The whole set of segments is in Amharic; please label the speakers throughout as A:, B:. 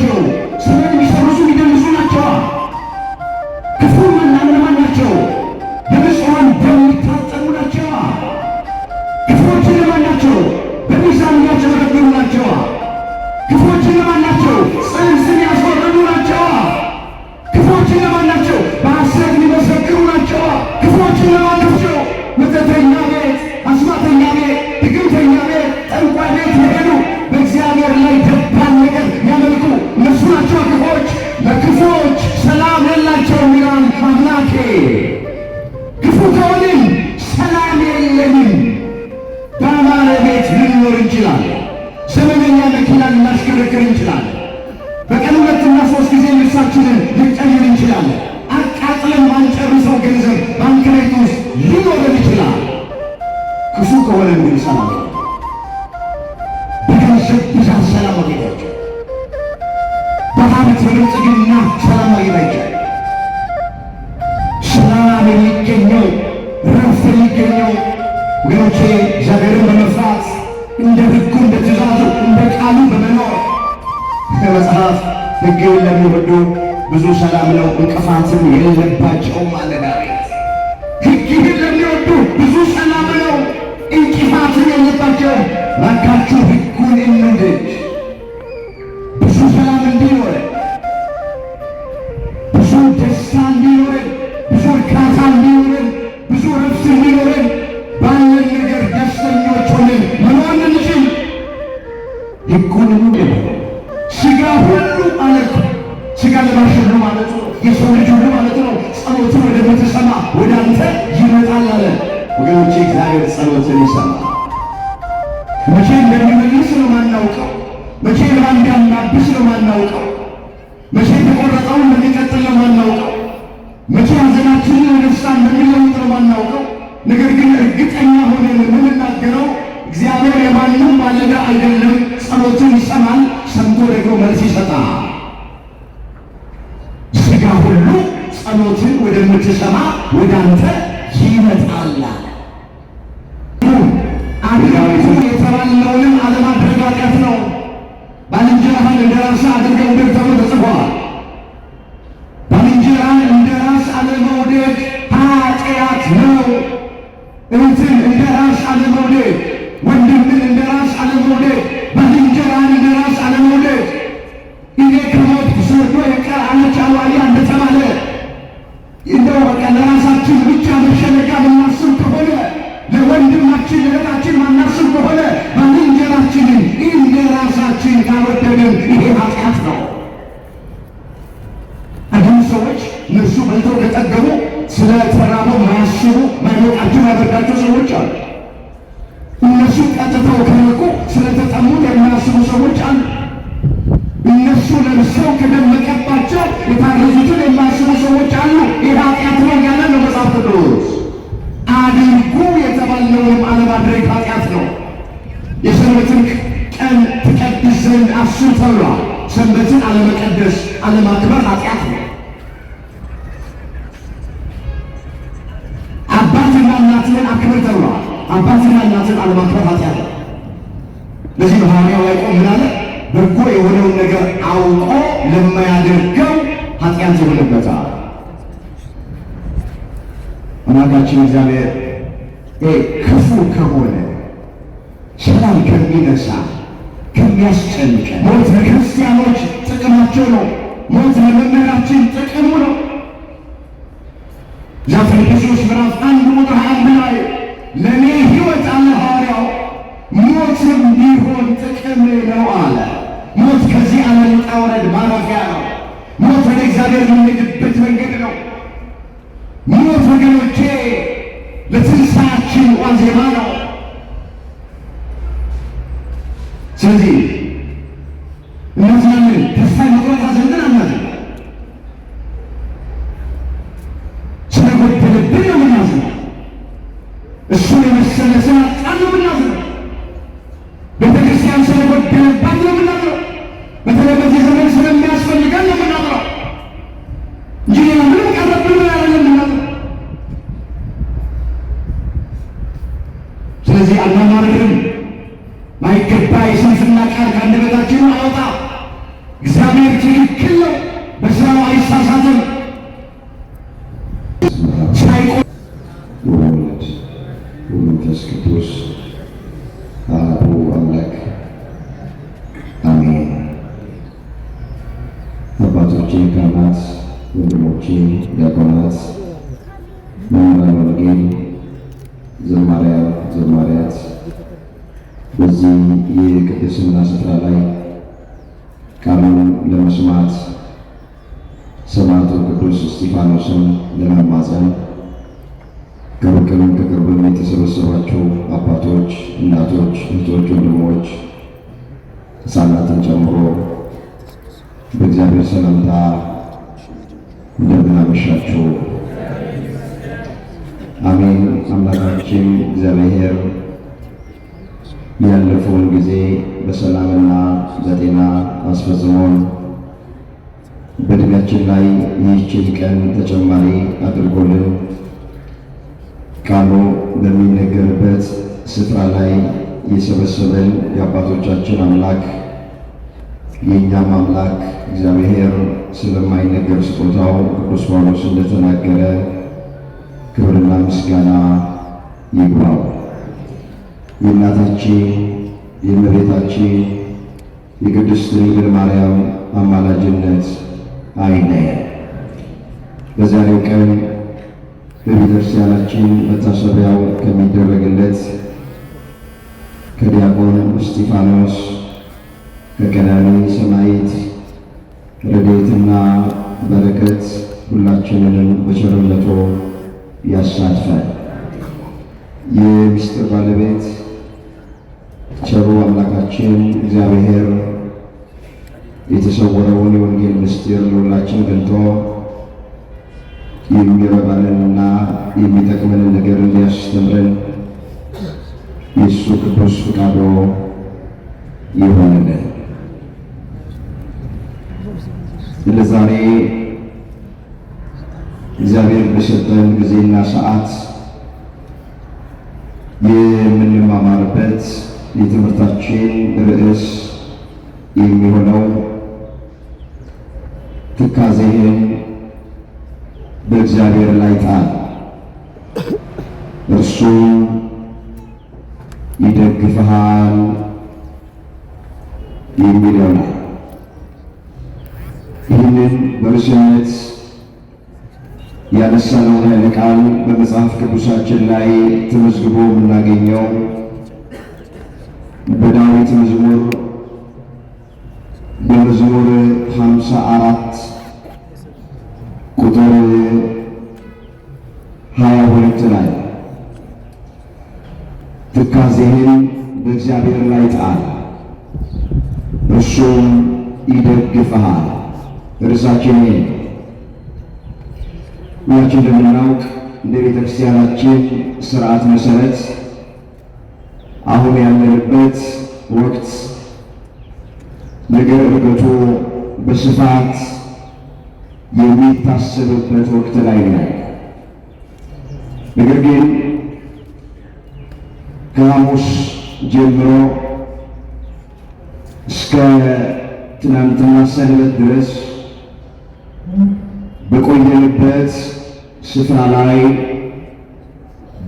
A: ናቸው? ስምን የሚሰርዙ የሚደምሱ ናቸው። ክፉ እነማን ናቸው? በንጹሐን ደም የሚታጠቡ ናቸው። ክፉዎች እነማን ናቸው? በሚዛን የሚያጭበረብሩ ናቸው። ክፉዎች እነማን ናቸው? ጽንስን ያስወረዱ ናቸው። ክፉዎች እነማን ናቸው? በሐሰት የሚመሰክሩ ናቸው። ክፉዎች እነማን ናቸው? መተተኛ ቤት፣ አስማተኛ ቤት፣ ድግምተኛ ቤት፣ ጠንቋይ ቤት የሄዱ በእግዚአብሔር ላይ ደባል ነገር ያመልኩ እነሱ ናቸው ክፉዎች። ለክፉዎች ሰላም የላቸውም ይላል አምላኬ። ክፉ ከሆንን ሰላም የለንም። በአማረ ቤት ልንኖር እንችላለን። ዘመነኛ መኪና ልናሽከረክር እንችላለን። በቀን 2 እና 3 ጊዜ ልብሳችንን ልንቀይር እንችላለን። አቃጥለን ማንጨርሰው ገንዘብ ባንክ ቤት ውስጥ ሊኖረን ይችላል። ክፉ ከሆነ ግን ሰላም በገንዘብ ብዛት ሰላም ማግኘት፣ በሀብት በብልጽግና ሰላም ማግኘት፣ ሰላም የሚገኘው ረፍት የሚገኘው ወገኖቼ እግዚአብሔርን በመፍራት እንደ ሕጉ እንደ ትእዛዙ እንደ ቃሉ በመኖር በመጽሐፍ ሕግን ለሚወዱ ብዙ ሰላም ነው እንቅፋትም የሌለባቸውም አለ ዳዊት። ሕግን ለሚወዱ ብዙ ሰላም ነው እንቅፋትም የሌለባቸውም። እባካችሁ ሕጉን እንውደድ። ብዙ ሰላም እንዲኖረን፣ ብዙ ደስታ እንዲኖረን፣ ብዙ እርካታ እንዲኖረን፣ ብዙ ረፍት እንዲኖረን፣ ባለን ነገር ደስተኞች ሆነን መኖር እንችል። ሕጉን እንውደድ። ሥጋ ሁሉ ማለት ሥጋ ለባሽ ሁሉ ማለት ነው። የሰው ልጅ ሁሉ ማለት ነው። ጸሎትን ወደምትሰማ ወደ አንተ ይመጣል አለ። ወገኖቼ እግዚአብሔር ጸሎትን ይሰማል። መቼ እንደሚመልስ ነው ማናውቀው። መቼ እንደሚያናብስ ነው ማናውቀው። መቼ የተቆረጠውን እንደሚቀጥል ነው ማናውቀው። መቼ ሐዘናችንን ወደ ደስታ እንደሚለውጥ ነው ማናውቀው። ነገር ግን እርግጠኛ ሆነን የምንናገረው እግዚአብሔር የማንም ባለዕዳ አይደለም። ጸሎትን ይሰማል፣ ሰምቶ ደግሞ መልስ ይሰጣል። ሥጋ ሁሉ ጸሎትን ወደምትሰማ ወደ አንተ ይመጣል። አድራዊቱ የተባለውንም አለማድረግ ኃጢአት ነው። ባልንጀራህን እንደ ራስህ አድርገህ ውደድ ተብሎ ተጽፏል። ባልንጀራህን እንደ ራስህ አለመውደድ ኃጢአት ነው። እህትን እንደ ራስህ አለመውደድ፣ ወንድምን እንደ ራስህ አለመውደድ፣ ባልንጀራህን እንደ ራስህ አለመውደድ። እኔ ከሞትኩ ሰርዶ የቀር አለች አዋልያ እንደተባለ እንደው በቃ ለራሳችን ብቻ መሸነጋ የምናስብ ከሆነ ለወንድማችን ለእህታችን ማናስብ ከሆነ ባልንጀራችንን እንደ ራሳችን ካልወደድን ይሄ ኃጢአት ነው። አንዳንድ ሰዎች እነሱ በልተው ከጠገቡ ስለ ተራበው ማያስቡ ማይሞቃቸው ያደርጋቸው ሰዎች አሉ። እነሱ ቀጥተው ከነቁ ስለተጠሙት የማያስቡ ሰዎች አሉ። እነሱ ለብሰው ከደመቀባቸው የታረዙትን የማያስቡ ሰዎች አሉ። ይህ ኃጢአት ነው ያለ ነው መጽሐፍ ቅዱስ። አድርጉ የተባለውንም አለማድረግ ኃጢአት ነው። የሰንበትን ቀን ትቀድስ ዘንድ አስብ ተብሏል። ሰንበትን አለመቀደስ አለማክበር ኃጢአት ነው። አባትና እናትን አክብር ተብሏል። አባትና እናትን አለማክበር ኃጢአት ነው። ለዚህ ሐዋርያው ያዕቆብ ምን አለ? በጎ የሆነውን ነገር አውቆ ለማያደርገው ኃጢአት ይሆንበታል። አምላካችን እግዚአብሔር ክፉ ከሆነ ሰላም ከሚነሳ ከሚያስጨንቀ ሞት ለክርስቲያኖች ጥቅማቸው ነው። ሞት ለመምህራችን ጥቅሙ ነው። ዘፊልጵስዩስ ምዕራፍ 1:21 ላይ ለእኔ ሕይወት አለ ሐዋርያው ሞትም ቢሆን ጥቅም ነው አለ። ሞት ከዚህ ዓለም ውጣ ውረድ ማረፊያ ነው። ሞት ወደ እግዚአብሔር የምንሄድበት መንገድ ነው። ሞት ወገኖቼ ለትንሣኤያችን ዋዜማ ነው። ስለዚህ እነዚያን ተስፋ መቁረጥ ሐዘንን አናድርግ። ስለጎደለብን ነው የምናዝነው። እሱን የመሰለ ስላጣን ነው የምናዝነው። ቤተክርስቲያን ስለጎደለባት ነው የምናዝነው። በተለይ በዚህ ዘመን ስለሚያስፈልገን ነው የምናዝነው እንጂ ሌላ ምንም ቀረብን ያለን የምናዝነው። ስለዚህ አናማርም። ማይገባ የስንፍና ቃል ከአንደበታችን አውጣ። እግዚአብሔር ትክክል ነው፣ በስራው አይሳሳትም።
B: ወወልድ ወመንፈስ ቅዱስ አሐዱ አምላክ አሜን። አባቶቼ ካህናት፣ ወንድሞቼ ዲያቆናት፣ መምህራነ ወንጌል፣ ዘማሪያን፣ ዘማሪያት በዚህ የቅድስና ስፍራ ላይ ቃሉን ለመስማት ሰማዕቱ ቅዱስ እስጢፋኖስን ለመማፀን ከሩቅም ከቅርብም የተሰበሰባችሁ አባቶች፣ እናቶች፣ እህቶች፣ ወንድሞች ሕፃናትን ጨምሮ በእግዚአብሔር ሰላምታ እንደምን አመሻችሁ። አሜን። አምላካችን እግዚአብሔር ያለፈውን ጊዜ በሰላምና በጤና አስፈጽሞን በዕድሜያችን ላይ ይህችን ቀን ተጨማሪ አድርጎልን ቃሉ በሚነገርበት ስፍራ ላይ የሰበሰበን የአባቶቻችን አምላክ የእኛም አምላክ እግዚአብሔር ስለማይነገር ስጦታው ቅዱስ ጳውሎስ እንደተናገረ ክብርና ምስጋና ይግባው። የእናታችን የእመቤታችን የቅድስት ድንግል ማርያም አማላጅነት አይለየን። በዛሬው ቀን በቤተክርስቲያናችን መታሰቢያው ከሚደረግለት ከዲያቆን እስጢፋኖስ ከቀዳሚ ሰማዕት ረድኤትና በረከት ሁላችንንም በቸርነቱ ያሳትፈን። የምስጢር ባለቤት ቸሩ አምላካችን እግዚአብሔር የተሰወረውን የወንጌል ምስጢር ለሁላችን ገልጦ የሚረባንንና የሚጠቅመንን ነገር እንዲያስተምረን የእሱ ቅዱስ ፈቃዱ ይሆንልን። ለዛሬ እግዚአብሔር በሰጠን ጊዜና ሰዓት የምንማማርበት የትምህርታችን ርዕስ የሚሆነው ትካዜህን በእግዚአብሔር ላይ ጣል፣ እርሱም ይደግፍሃል የሚለው ነው። ይህንን በርዕስነት ያነሳነውን ኃይለ ቃል በመጽሐፍ ቅዱሳችን ላይ ተመዝግቦ የምናገኘው በዳዊት መዝሙር በመዝሙር 54 ቁጥር 22 ላይ ትካዜህን በእግዚአብሔር ላይ ጣል እርሱም ይደግፍሃል። ርዕሳችን ሁላችን እንደምናውቅ እንደ ቤተ ክርስቲያናችን ስርዓት መሰረት አሁን ያለንበት ወቅት ነገር እርገቱ በስፋት የሚታሰብበት ወቅት ላይ ነው። ነገር ግን ከሐሙስ ጀምሮ እስከ ትናንትና ሰንበት ድረስ በቆየንበት ስፍራ ላይ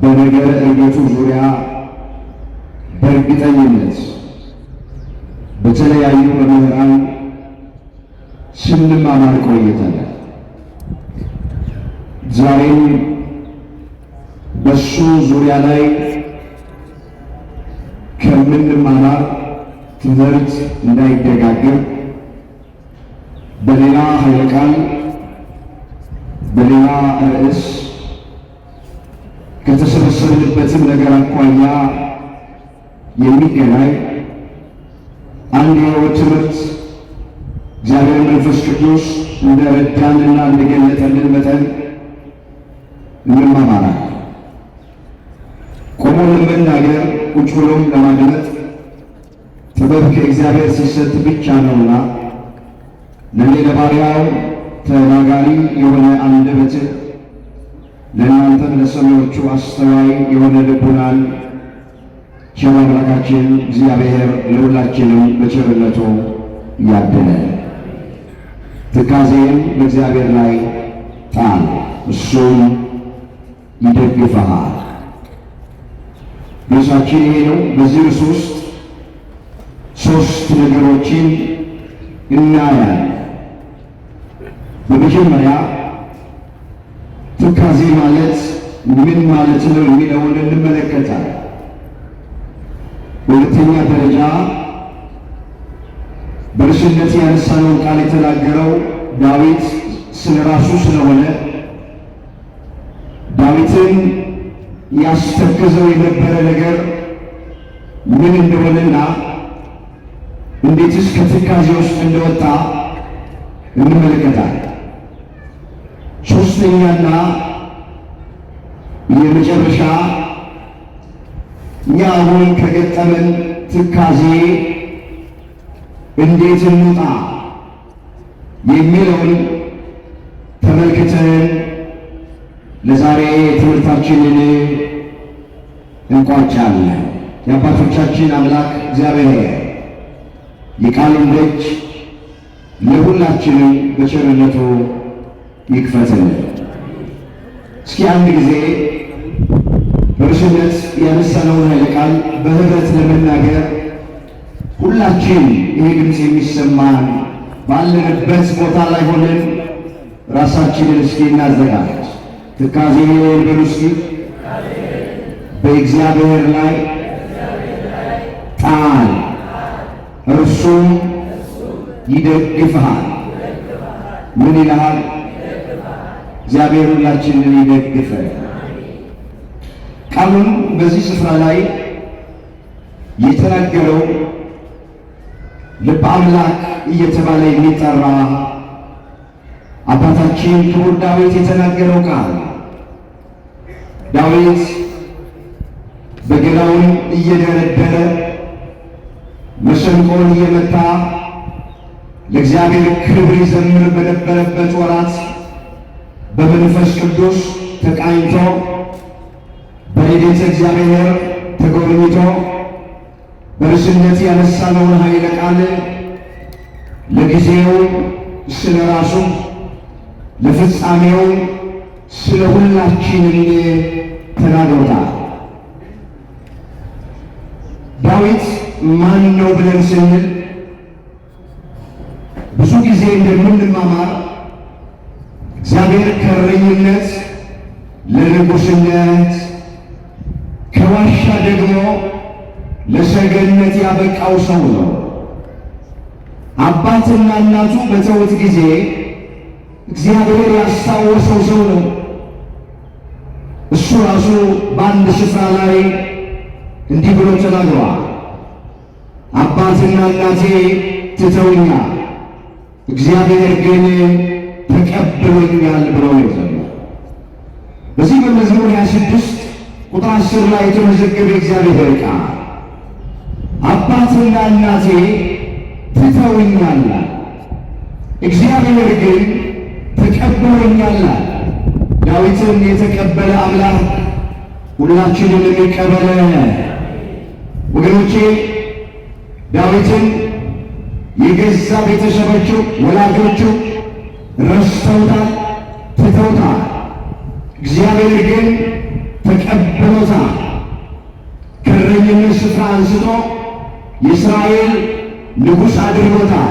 B: በነገረ እርገቱ ዙሪያ በእርግጠኝነት በተለያዩ መምህራን ስንማማር ቆይተናል። ዛሬም በሱ ዙሪያ ላይ ከምንማማር ትምህርት እንዳይደጋገም በሌላ ኃይለ ቃል በሌላ ርዕስ ከተሰበሰብንበትም ነገር አኳያ የሚገናኝ አንድ የሕይወት ትምህርት እግዚአብሔር መንፈስ ቅዱስ እንደረዳንና እንደገለጠልን መጠን እንማማራለን። ቆሞ ለመናገር ቁጭ ብሎም ለማድመጥ ጥበብ ከእግዚአብሔር ሲሰጥ ብቻ ነውና ለእኔ ለባሪያው ተናጋሪ የሆነ አንደበትን ለእናንተም ለሰሚዎቹ አስተዋይ የሆነ ልቡናን ቸር አምላካችን እግዚአብሔር ለሁላችንም በቸርነቱ ያድለን። ትካዜን በእግዚአብሔር ላይ ጣል፣ እሱም ይደግፈሃል። ርዕሳችን ይሄ ነው። በዚህ ርዕስ ውስጥ ሦስት ነገሮችን እናያለን። በመጀመሪያ ትካዜ ማለት ምን ማለት ነው የሚለውን እንመለከታለን። በሁለተኛ ደረጃ በርዕስነት ያነሳነውን ቃል የተናገረው ዳዊት ስለ ራሱ ስለሆነ ዳዊትን ያስተከዘው የነበረ ነገር ምን እንደሆነና እንዴትስ ከትካዜ ውስጥ እንደወጣ እንመለከታለን። ሦስተኛና የመጨረሻ እኛ አሁን ከገጠመን ትካዜ እንዴት እንውጣ የሚለውን ተመልክተን ለዛሬ ትምህርታችንን እንቋጫለን። የአባቶቻችን አምላክ እግዚአብሔር የቃሉን ደጅ ለሁላችንም በቸርነቱ ይክፈትልን። እስኪ አንድ ጊዜ በርዕስነት ያነሳነውን ኃይለ ቃል በህብረት ለመናገር ሁላችን ይሄ ድምፅ የሚሰማን ባለንበት ቦታ ላይ ሆነን ራሳችንን እስኪ እናዘጋጅ። ትካዜ በሉ እስኪ። በእግዚአብሔር ላይ ጣል፣ እርሱም ይደግፍሃል። ምን ይልሃል? እግዚአብሔር ሁላችንን ይደግፈን። ቃሉን በዚህ ስፍራ ላይ የተናገረው ልበ አምላክ እየተባለ የሚጠራ አባታችን ክቡር ዳዊት የተናገረው ቃል። ዳዊት በገናውን እየደረደረ መሰንቆን እየመታ ለእግዚአብሔር ክብር ይዘምር በነበረበት ወራት በመንፈስ ቅዱስ ተቃኝቶ በረድኤተ እግዚአብሔር ተጎብኝቶ በርዕስነት ያነሳነውን ኃይለ ቃል ለጊዜው ስለ ራሱ ለፍጻሜው ስለ ሁላችንም ተናግሮታል። ዳዊት ማን ነው ብለን ስንል ብዙ ጊዜ እንደምንማማር እግዚአብሔር ከእረኝነት ለንጉሥነት ከዋሻ ደግሞ ለሰገነት ያበቃው ሰው ነው። አባትና እናቱ በተውት ጊዜ እግዚአብሔር ያስታወሰው ሰው ነው። እሱ ራሱ በአንድ ስፍራ ላይ እንዲህ ብሎ ተናግሯል። አባትና እናቴ ትተውኛል፣ እግዚአብሔር ግን ተቀብሎኛል ብሎ ይዘምራል። በዚህ በመዝሙር 26 ቁጥር 10 ላይ የተመዘገበ እግዚአብሔር ቃል አባትና እናቴ ትተውኛል፣ እግዚአብሔር ግን ተቀብሎኛል። ዳዊትን የተቀበለ አምላክ ሁላችንን የሚቀበለ ወገኖቼ፣ ዳዊትን የገዛ ቤተሰቦቹ ወላጆቹ ረስተውታል፣ ትተውታል። እግዚአብሔር ግን ተቀብሎታል። ከእረኝነት ስፍራ አንስቶ የእስራኤል ንጉሥ አድርጎታል።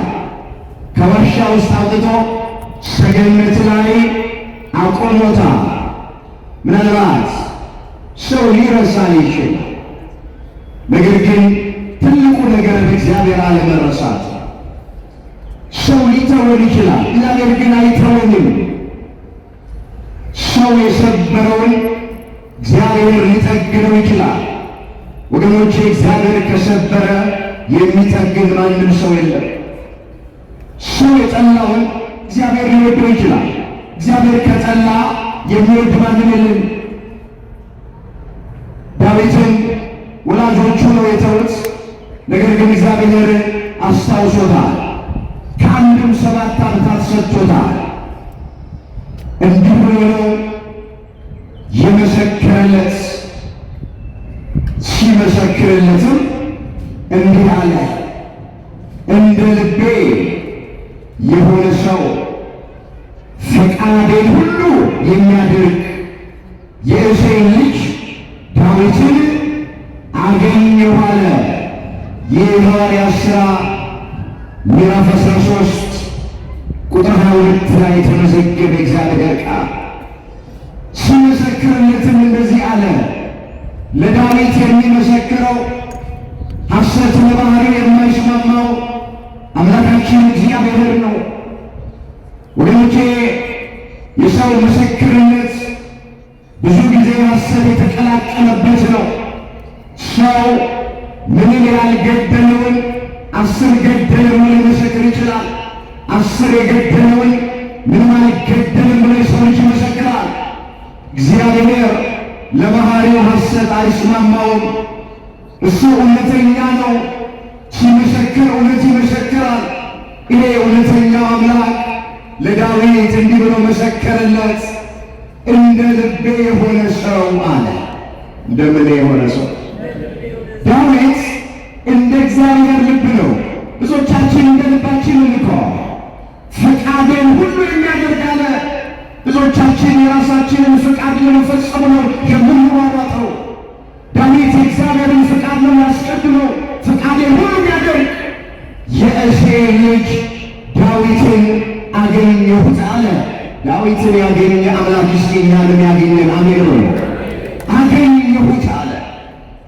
B: ከዋሻ ውስጥ አውጥቶ ሰገነት ላይ አቆሞታል። ምናልባት ሰው ሊረሳ ይችላል። ነገር ግን ትልቁ ነገር እግዚአብሔር አለመረሳት። ሰው ሊተወን ይችላል፣ እግዚአብሔር ግን አይተወንም። ሰው የሰበረውን እግዚአብሔር ሊጠግነው ይችላል። ወገኖቼ፣ እግዚአብሔር ከሰበረ የሚጠግን ማንም ሰው የለም። ሰው የጠላውን እግዚአብሔር ሊወደው ይችላል። እግዚአብሔር ከጠላ የሚወድ ማንም የለም። ዳዊትን ወላጆቹ ነው የተውት፣ ነገር ግን እግዚአብሔር አስታውሶታል። ከአንድም 7 ዓመታት ሰጥቶታል። እንዲህ ብሎ ነው የመሰከረለት። ሲመሰክርለትም እንዲህ አለ፣ እንደ ልቤ የሆነ ሰው
A: የሚያደርግ የእሴይን ልጅ ዳዊትን አገኘሁ አለ። የሐዋርያት ሥራ ምዕራፍ 13 ቁጥር 22 ላይ የተመዘገበ እግዚአብሔር ቃል ሲመሰክርለትም እንደዚህ አለ። ለዳዊት የሚመሰክረው ሐሰት ለባህሪው የማይስማማው አምላካችን እግዚአብሔር ነው። ወገኖቼ የሰው ምስክርነት ብዙ ጊዜ ሐሰት የተቀላቀለበት ነው። ሰው ምንም ያልገደለውን 10 ገደለ ብሎ ሊመሰክር ይችላል። 10 የገደለውን ምንም አልገደለም ብሎ የሰው ልጅ ይመሰክራል። እግዚአብሔር ለባህሪው ሐሰት አይስማማውም። እሱ እውነተኛ ነው። ሲመሰክር እውነት ይመሰክራል። ይሄ እውነተኛው አምላክ ለዳዊት እንዲህ ብሎ መሰከረለት፣ እንደ ልቤ የሆነ ሰው አለ። እንደምን የሆነ ሰው? ዳዊት እንደ እግዚአብሔር ልብ ነው። ብዙዎቻችን እንደ ልባችን እንኳ ፈቃድን ሁሉ የሚያደርግ አለ። ብዙዎቻችን የራሳችንን ፈቃድ ለመፈጸም ነው የምንሯሯጠው። ዳዊት የእግዚአብሔርን ፈቃድ ነው ያስቀድመው። ፈቃድን ሁሉ የሚያደርግ የእሴይ ልጅ ዳዊትን አገኘሁት አለ። ዳዊትን ያገኘ አምላክ እስቲ እኛንም ያገኘን። አሜን ነው። አገኘሁት አለ።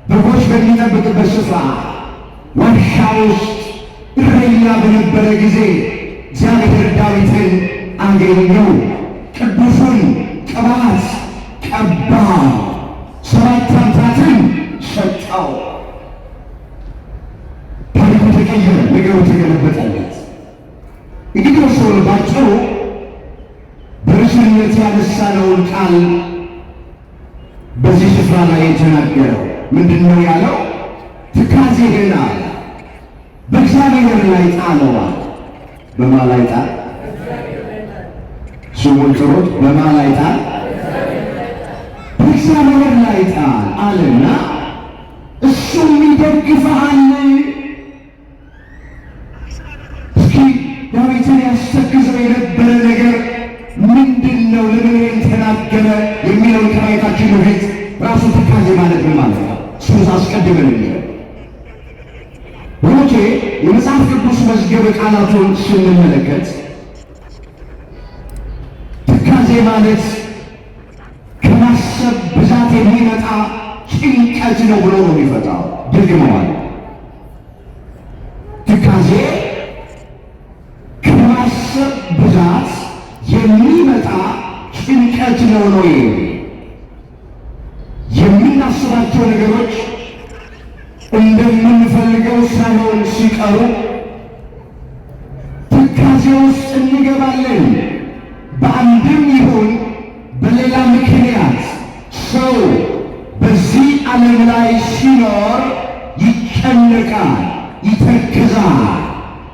A: በጎች በሚጠብቅበት ስፍራ ዋሻ ውስጥ እረኛ በነበረ ጊዜ እግዚአብሔር ዳዊትን አገኘው። ቅዱሱን ቅባት ቀባው፣ 7 ዓመታትን ሰጠው። ታሪኩ ተቀየረ፣ ነገሩ ተገለበጠለት። እንግዲህ ሰው ባጭሩ በርዕስነት ያነሳነውን ቃል በዚህ ስፍራ ላይ የተናገረው ምንድን ነው ያለው? ትካዜህን አለ በእግዚአብሔር ላይ ጣለዋል። በማ ላይ ጣል? ስሙን ጥሩት። በማ ላይ ጣል? በእግዚአብሔር ላይ ጣል አለና እሱም ይደግፈሃል። እስኪ ዳዊትን ያስተክዘው የነበረ ነገር ምንድን ነው? ለምን ተናገረ የሚለውን ከማየታችን በፊት ራሱ ትካዜ ማለት ምን ማለት ነው? እሱን አስቀድመን እንየው። ወንዶቼ የመጽሐፍ ቅዱስ መዝገበ ቃላቱን ስንመለከት ትካዜ ማለት ከማሰብ ብዛት የሚመጣ ጭንቀት ነው ብሎ ነው የሚፈታው። ደግመዋል። ትካዜ ከማሰብ ብዛት የሚመጣ ጭንቀት ነው ነው የምናስባቸው ነገሮች እንደምንፈልገው ሳይሆን ሲቀሩ ትካዜ ውስጥ እንገባለን። በአንድም ይሁን በሌላ ምክንያት ሰው በዚህ ዓለም ላይ ሲኖር ይጨነቃል፣ ይተክዛል።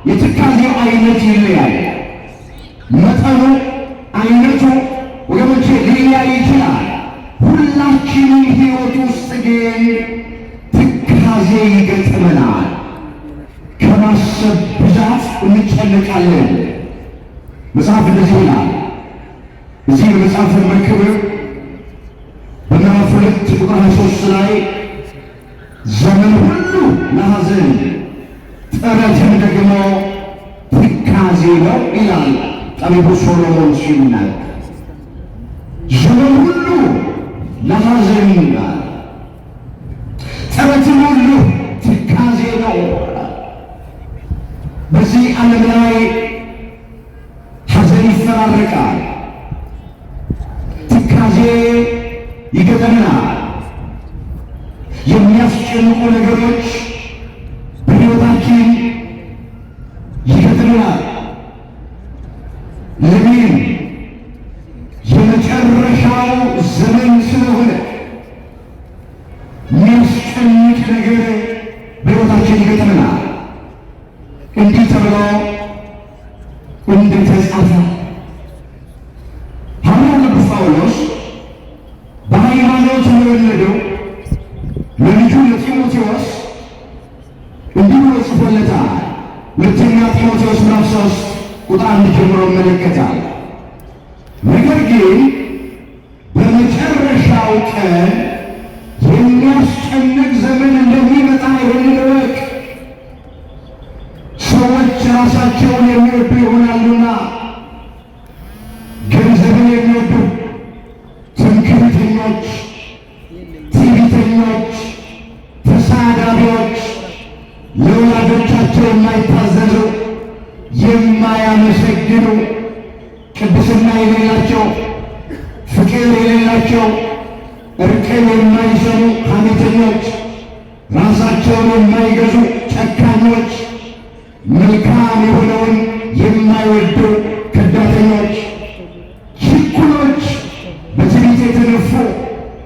A: የትካዜው አይነት ይለያል። መጠኑ፣ አይነቱ ወገኖቼ ሊለያይ ይችላል። ሁላችንም ሕይወት ውስጥ ግን ትካዜ ይገጥመናል። ከማሰብ ብዛት እንጨነቃለን። መጽሐፍ እንደዚህ ይላል። እዚህ በመጽሐፈ መክብብ በምዕራፍ 2 ቁጥር 23 ላይ ዘመን ሁሉ ለሐዘን ጥረትም ደግሞ ትካዜ ነው ይላል ጠቢቡ ሶሎሞን ሲናገር። ዘመን ሁሉ ለሐዘን ይላል፣ ጥረትም ሁሉ ትካዜ ነው። በዚህ ዓለም ላይ ሐዘን ይፈራረቃል፣ ትካዜ ይገጥመናል። የሚያስጨንቁ ነገሮች በሕይወታችን ይገጥመናል። ለምን? የመጨረሻው ዘመን ስለሆነ የሚያስጨንቅ ነገር በሕይወታችን ይገጥመናል። እንዲህ ተብሎ እንደተጻፈ ሐዋርያው ቅዱስ ጳውሎስ በሃይማኖት ለወለደው ለልጁ ለጢሞቴዎስ እንዲህ ብሎ ጽፎለታል። ሁለተኛ ጢሞቴዎስ ምዕራፍ 3 ቁጥር 1 ጀምሮ ይመለከታል። ነገር ግን በመጨረሻው ቀን የሚያስጨንቅ ዘመን እንደሚመጣ ይህንን እወቅ። ሰዎች ራሳቸውን የሚወዱ ይሆናሉና፣ ገንዘብን የሚወዱ ትምክህተኞች፣ ትዕቢተኞች፣ ተሳዳቢዎች፣ ለወላጆቻቸው የማይታዘዙ፣ የማያመሰግኑ፣ ቅድስና የሌላቸው፣ ፍቅር የሌላቸው፣ እርቅን የማይሰሙ ሐሜተኞች፣ ራሳቸውን የማይገዙ ጨካኞች፣ መልካም የሆነውን የማይወዱ ከዳተኞች፣ ችኩሎች፣ በትዕቢት የተነፉ፣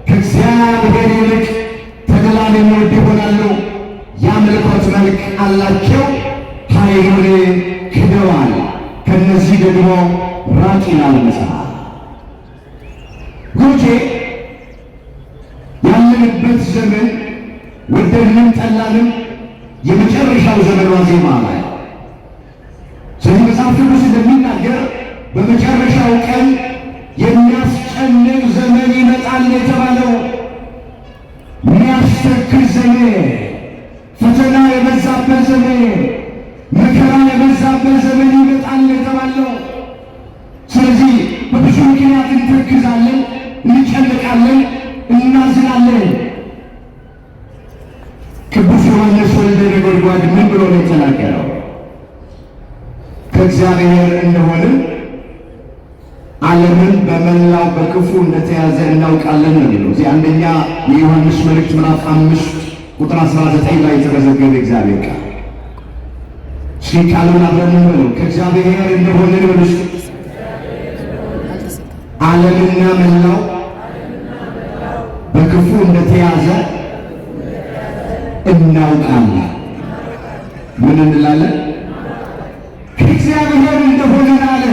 A: ከእግዚአብሔር ይልቅ ተድላን የሚወዱ ይሆናሉ። የአምልኮት መልክ አላቸው፣ ኃይሉን ክደዋል። ከእነዚህ ደግሞ ራቅ ይላል መጽሐፍ። ጎቼ ያለንበት ዘመን ወደድንም ጠላንም የመጨረሻው ዘመን ዋዜማ ላይ። ስለዚህ መጽሐፍ ቅዱስ እንደሚናገር በመጨረሻው ቀን የሚያስጨንቅ ዘመን ይመጣል የተባለው፣ የሚያስተክዝ ዘመን፣ ፈተና የበዛበት ዘመን፣ መከራ የበዛበት ዘመን ይመጣል የተባለው። ስለዚህ በብዙ ምክንያት እንተክዛለን፣ እንጨንቃለን፣ እናዝናለን። ቅዱስ ዮሐንስ ወልደ ነጎድጓድ ምን ብሎ ነው የተናገረው? ከእግዚአብሔር እንደሆንን ዓለምን በመላው በክፉ እንደተያዘ እናውቃለን ነው የሚለው። እዚህ አንደኛ የዮሐንስ መልእክት ምዕራፍ 5 ቁጥር 19 ላይ የተመዘገበ እግዚአብሔር ቃል። እስኪ ቃሉን አብረን እንበለው። ከእግዚአብሔር እንደሆንን በልስ ዓለምና መላው በክፉ እንደተያዘ እናውቃለን። ምን እንላለን? ከእግዚአብሔር እንደሆነን አለ።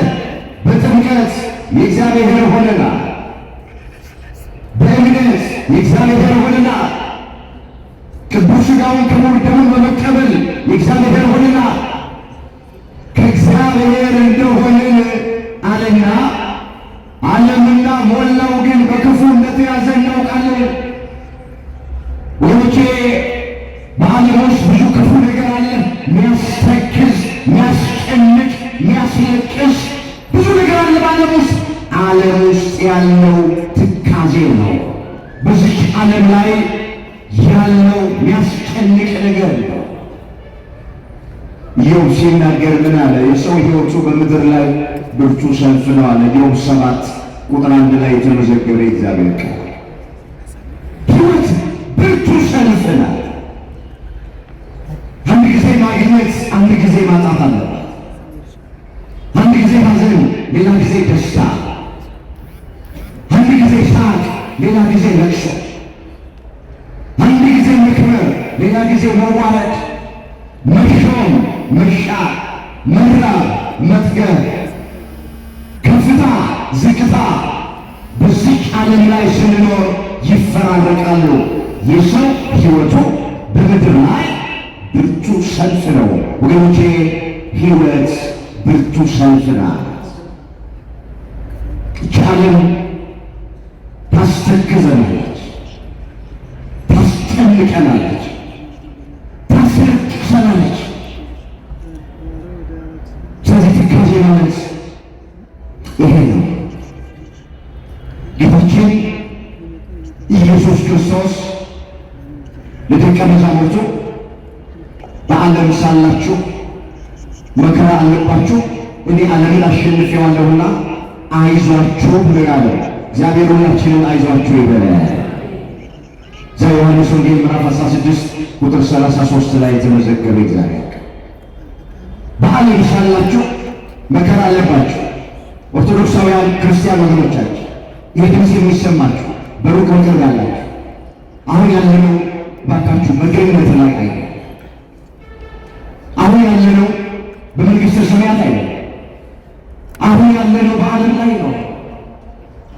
A: በጥምቀት የእግዚአብሔር ሆነናል። በእምነት የእግዚአብሔር ሆነናል። ቅዱስ ሥጋውን ክቡር ደሙን በመቀበል የእግዚአብሔር ሆነናል። ከእግዚአብሔር እንደሆነን አለና ዓለምና ሞላው ግን በክፉ እንደተያዘ እናውቃለን። ወንቼ በዓለም ውስጥ ብዙ ክፉ ነገር አለ። የሚያስተክዝ፣ የሚያስጨንቅ፣ የሚያስለቅስ ብዙ ነገር አለ በዓለም ውስጥ። ዓለም ውስጥ ያለው ትካዜ ነው። በዚች ዓለም ላይ ያለው የሚያስጨንቅ ነገር ነው። ኢዮብ ሲናገር ምን አለ? የሰው ሕይወቱ በምድር ላይ ብርቱ ሰልፍ ነው አለ። ኢዮብ 7 ቁጥር 1 ላይ የተመዘገበ እግዚአብሔር ቃል። ሕይወት ብርቱ ሰልፍ ናት። አንድ ጊዜ ማግኘት፣ አንድ ጊዜ ማጣት አለባት። አንድ ጊዜ ሐዘን፣ ሌላ ጊዜ ደስታ። አንድ ጊዜ ሳቅ፣ ሌላ ጊዜ ለቅሶ። አንድ ጊዜ መክበር፣ ሌላ ጊዜ መዋረድ፣ መሾም፣ መሻር፣ መራብ፣ መጥገብ፣ ከፍታ፣ ዝቅታ በዚች ዓለም ላይ ስንኖር ይፈራረቃሉ። የሰው ሕይወቱ በምድር ላይ ብርቱ ሰልፍ ነው ወገኖቼ። ሕይወት ብርቱ ሰልፍ ናት። ይህች ዓለም ታስተክዘናለች፣ ታስጨንቀናለች፣ ታስለቅሰናለች። ስለዚህ ትካዜ ማለት ይሄ ነው። ጌታችን ኢየሱስ ክርስቶስ ለደቀ መዛሙርቱ በዓለም ሳላችሁ መከራ አለባችሁ፣ እኔ ዓለምን አሸንፌዋለሁና አይዟችሁ ብሎ አለ። እግዚአብሔር ሁላችንን አይዟችሁ ይበላል። ዮሐንስ ወንጌል ምዕራፍ 16 ቁጥር 33 ላይ የተመዘገበ እግዚአብሔር በዓለም ሳላችሁ መከራ አለባችሁ። ኦርቶዶክሳውያን ክርስቲያን ወገኖቻችን ይህ ድምፅ የሚሰማችሁ በሩቅ በቅርብ ያላችሁ አሁን ያለነው ባካችሁ መገኘት ላይ አይደለም። አሁን ያለነው በመንግሥተ ሰማያት አይደለም። አሁን ያለነው በዓለም ላይ ነው።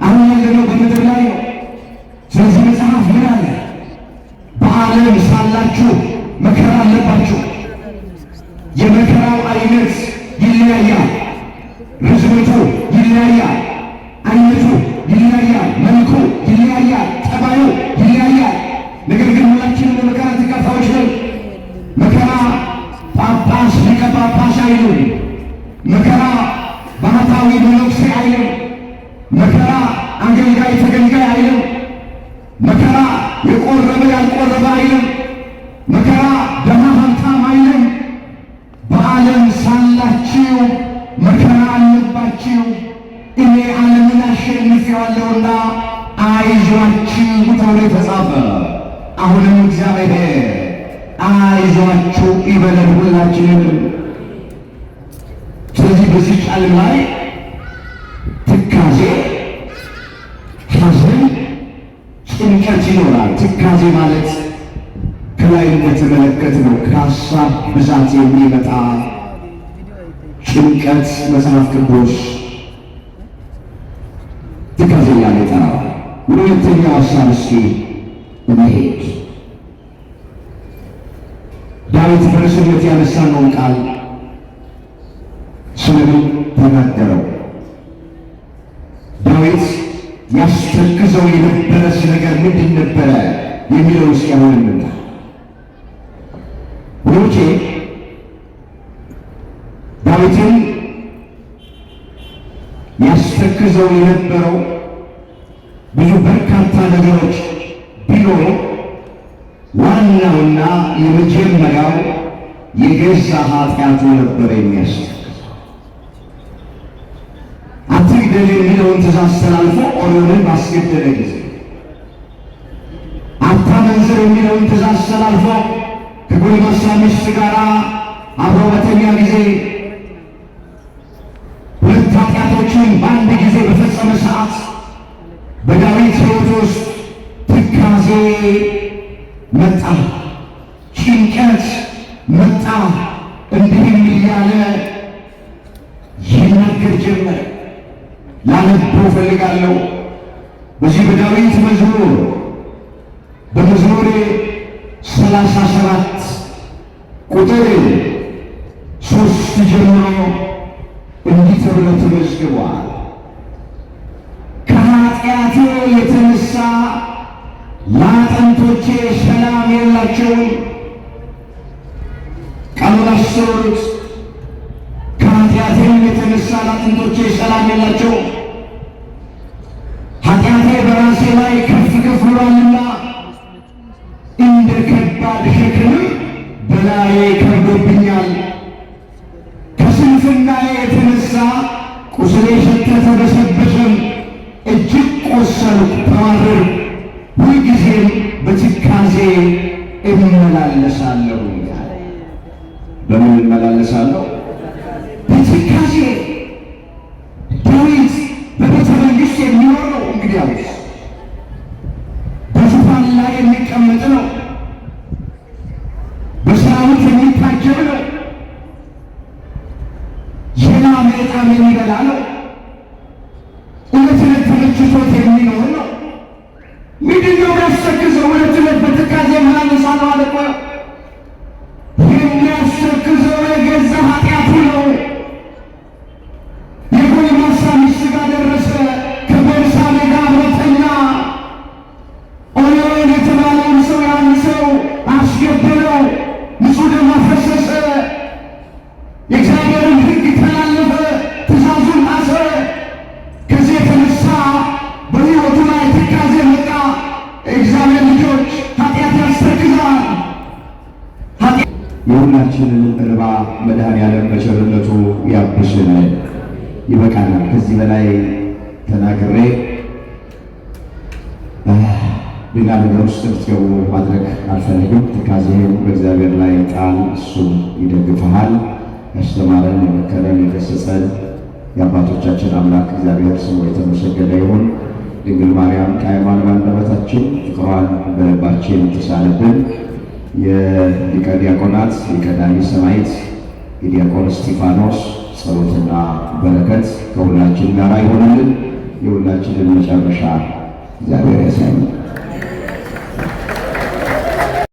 A: አሁን ያለነው በምድር ላይ ነው። ስለዚህ መጽሐፍ ምን አለ? በዓለም ሳላችሁ መከራ አለባችሁ። የመከራው አይነት ይለያያል፣ ርዝመቱ ይለያያል፣ አይነቱ ይለያያል፣ መልኩ ይለያያል፣ መከራ ባህታዊ መነኩሴ አይልም። መከራ አገልጋይ ተገልጋይ አይልም። መከራ የቆረበ ያልቆረበ አይልም። መከራ ደሃ ሀብታም አይልም። በዓለም ሳላችሁ መከራ አለባችሁ፣ እኔ ዓለምን አሸንፌዋለሁና አይዟችሁ ተብሎ የተጻፈ። አሁንም እግዚአብሔር አይዟችሁ ይበለን ሁላችንም። ስለዚህ በዚህ ዓለም ላይ ትካዜ፣ ሐዘን፣ ጭንቀት ይኖራል። ትካዜ ማለት ከላይ እንደተመለከትነው ከሀሳብ ብዛት የሚመጣ ጭንቀት መጽሐፍ ቅዱስ ትካዜ እያለ ይጠራዋል። ወደ ሁለተኛው ሀሳብ እስኪ እንሄድ። ዳዊት በርዕስነት ያነሳነውን ቃል ስለምን ተናገረው? ዳዊት ያስተክዘው የነበረስ ነገር ምንድን ነበረ የሚለው እስኪ አሁን እንምጣ። ወንዶቼ ዳዊትን ያስተክዘው የነበረው ብዙ በርካታ ነገሮች ቢኖሩ ዋናውና የመጀመሪያው የገዛ ኃጢአቱ ነበር የሚያስተክዘው። አትግደል የሚለውን ትእዛዝ ተላልፎ ኦሪዮንን ባስገደለ ጊዜ፣ አታመንዝር የሚለውን ትእዛዝ ተላልፎ ከጎልማሳ ሚስት ጋር አብሮ በተኛ ጊዜ ሁለት ኃጢአቶችን በአንድ ጊዜ በፈጸመ ሰዓት በዳዊት ሕይወት ውስጥ ትካዜ መጣ፣ ጭንቀት መጣ። እንዲህም እያለ ይናገር ጀመረ። ላነበው ፈልጋለሁ። በዚህ በዳዊት መዝሙር በመዝሙር 37 ቁጥር 3 ጀምሮ እንዲህ ተብሎ ተመዝግቧል። ከኃጢአቴ የተነሳ ለአጥንቶቼ ሰላም የላቸውም። ቃሉን አስተውሉት። ከኃጢአቴም የተነሳ ለአጥንቶቼ ሰላም የላቸውም። ኃጢአቴ በራሴ ላይ ከፍ ከፍ ብሏልና እንደ ከባድ ሸክምም በላዬ ከብዶብኛል። ከስንፍናዬ የተነሳ ቁስሌ ሸተተ በሰበሰም፣ እጅግ ቆሰልኩ ተዋረድኩ። ሁልጊዜም በትካዜ እመላለሳለሁ። በምን እመላለሳለሁ? በትካዜ። ዳዊት በቤተ መንግሥት የሚኖር ነው። እንግዲህ አሁን በዙፋን ላይ የሚቀመጥ ነው። በሰራዊት የሚታጀብ ነው። የላም ዕጣን የሚበላ ነው። ዕለት ዕለት ተመችቶት የሚኖር ነው። ምንድን ነው ያስተክዘው? ዕለት ዕለት በትካዜ እመላለሳለሁ አለ እኮ። የሚያስተክዘው የገዛ ኃጢአቱ ነው። የጎልማሳ ሚስት ጋር ደረሰ። ከቤርሳቤ ጋር አብረተኛ። ኦሪዮን የተባለውን ሰው ያን ሰው አስገደለው። ንጹሕ ደም አፈሰሰ። የእግዚአብሔርን ሕግ ተላለፈ። ትእዛዙን ጣሰ። ከዚህ የተነሳ በሕይወቱ ላይ ትካዜ መጣ። እግዚአብሔር ልጆች ኃጢአት ያስተክዛል። የሁላችንን እንባ መድኃኔዓለም በቸርነቱ ያብስልን። ይበቃናል። ከዚህ በላይ ተናግሬ ሌላ ነገር ውስጥ እንድትገቡ ማድረግ አልፈልግም። ትካዜህን በእግዚአብሔር ላይ ጣል፣ እሱ ይደግፍሃል። ያስተማረን፣ የመከረን፣ የገሰጸን የአባቶቻችን አምላክ እግዚአብሔር ስሙ የተመሰገነ ይሁን። ድንግል ማርያም ቃየሟን በአንደበታችን ፍቅሯን በልባችን ትሳልብን። የሊቀ ዲያቆናት የቀዳሚ ሰማዕት የዲያቆን እስጢፋኖስ ጸሎትና በረከት ከሁላችን ጋር ይሆንልን። የሁላችንን መጨረሻ እግዚአብሔር ያሳየን።